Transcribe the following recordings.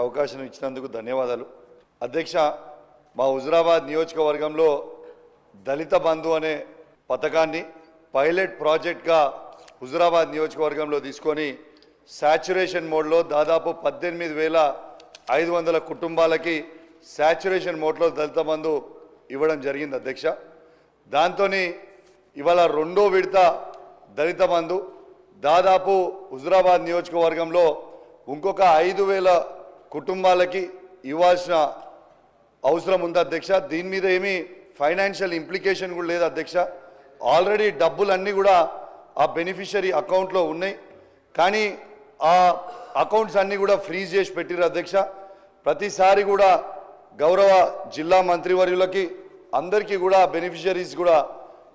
అవకాశం ఇచ్చినందుకు ధన్యవాదాలు అధ్యక్ష మా హుజురాబాద్ నియోజకవర్గంలో దళిత బంధు అనే పథకాన్ని పైలట్ ప్రాజెక్ట్గా హుజురాబాద్ నియోజకవర్గంలో తీసుకొని సాచురేషన్ మోడ్లో దాదాపు 18,500 కుటుంబాలకి సాచురేషన్ మోడ్లో దళిత బంధు ఇవ్వడం జరిగింది అధ్యక్ష దాంతో ఇవాళ రెండో విడత దళిత బంధు దాదాపు హుజురాబాద్ నియోజకవర్గంలో ఇంకొక 5,000 కుటుంబాలకి ఇవ్వాల్సిన అవసరం ఉంది అధ్యక్ష దీని మీద ఏమీ ఫైనాన్షియల్ ఇంప్లికేషన్ కూడా లేదు అధ్యక్ష ఆల్రెడీ డబ్బులన్నీ కూడా ఆ బెనిఫిషరీ అకౌంట్లో ఉన్నాయి కానీ ఆ అకౌంట్స్ అన్నీ కూడా ఫ్రీజ్ చేసి పెట్టిరు అధ్యక్ష ప్రతిసారి కూడా గౌరవ జిల్లా మంత్రివర్యులకి అందరికీ కూడా బెనిఫిషరీస్ కూడా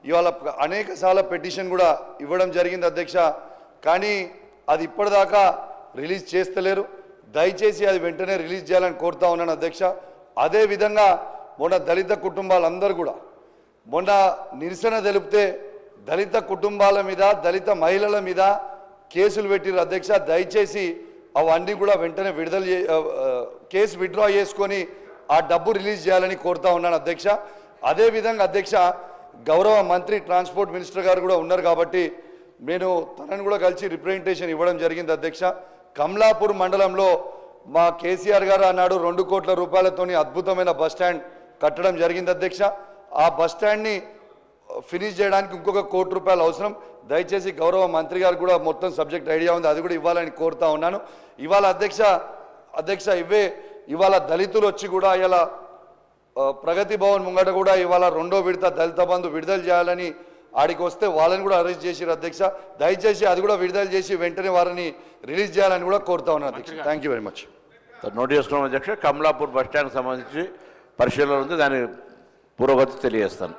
ఇవాళ అనేక సార్లు పిటిషన్ కూడా ఇవ్వడం జరిగింది అధ్యక్ష కానీ అది ఇప్పటిదాకా రిలీజ్ చేస్తలేరు దయచేసి అది వెంటనే రిలీజ్ చేయాలని కోరుతా ఉన్నాను అధ్యక్ష అదేవిధంగా మొన్న దళిత కుటుంబాలందరూ కూడా మొన్న నిరసన తెలిపితే దళిత కుటుంబాల మీద దళిత మహిళల మీద కేసులు పెట్టిరు అధ్యక్ష దయచేసి అవన్నీ కూడా వెంటనే విడుదల కేసు విత్డ్రా చేసుకొని ఆ డబ్బు రిలీజ్ చేయాలని కోరుతా ఉన్నాను అధ్యక్ష అదేవిధంగా అధ్యక్ష గౌరవ మంత్రి ట్రాన్స్పోర్ట్ మినిస్టర్ గారు కూడా ఉన్నారు కాబట్టి నేను తనను కూడా కలిసి రిప్రజెంటేషన్ ఇవ్వడం జరిగింది అధ్యక్ష కమలాపూర్ మండలంలో మా కేసీఆర్ గారు అన్నాడు 2 కోట్ల రూపాయలతోని అద్భుతమైన బస్ స్టాండ్ కట్టడం జరిగింది అధ్యక్ష ఆ బస్ స్టాండ్ని ఫినిష్ చేయడానికి ఇంకొక 1 కోటి రూపాయలు అవసరం దయచేసి గౌరవ మంత్రి గారు కూడా మొత్తం సబ్జెక్ట్ ఐడియా ఉంది అది కూడా ఇవ్వాలని కోరుతా ఉన్నాను ఇవాళ అధ్యక్ష ఇవాళ దళితులు వచ్చి కూడా ఇలా ప్రగతి భవన్ ముంగట కూడా ఇవాళ రెండో విడత దళిత బంధు విడుదల చేయాలని ఆడికి వస్తే వాళ్ళని కూడా అరెస్ట్ చేసిరు అధ్యక్ష దయచేసి అది కూడా విడుదల చేసి వెంటనే వారిని రిలీజ్ చేయాలని కూడా కోరుతా ఉన్నాను అధ్యక్ష thank you very much note చేసుకున్నాం అధ్యక్ష కమలాపూర్ బస్ స్టాండ్కి సంబంధించి పరిశీలన ఉంది దాని పురోగతి తెలియజేస్తాను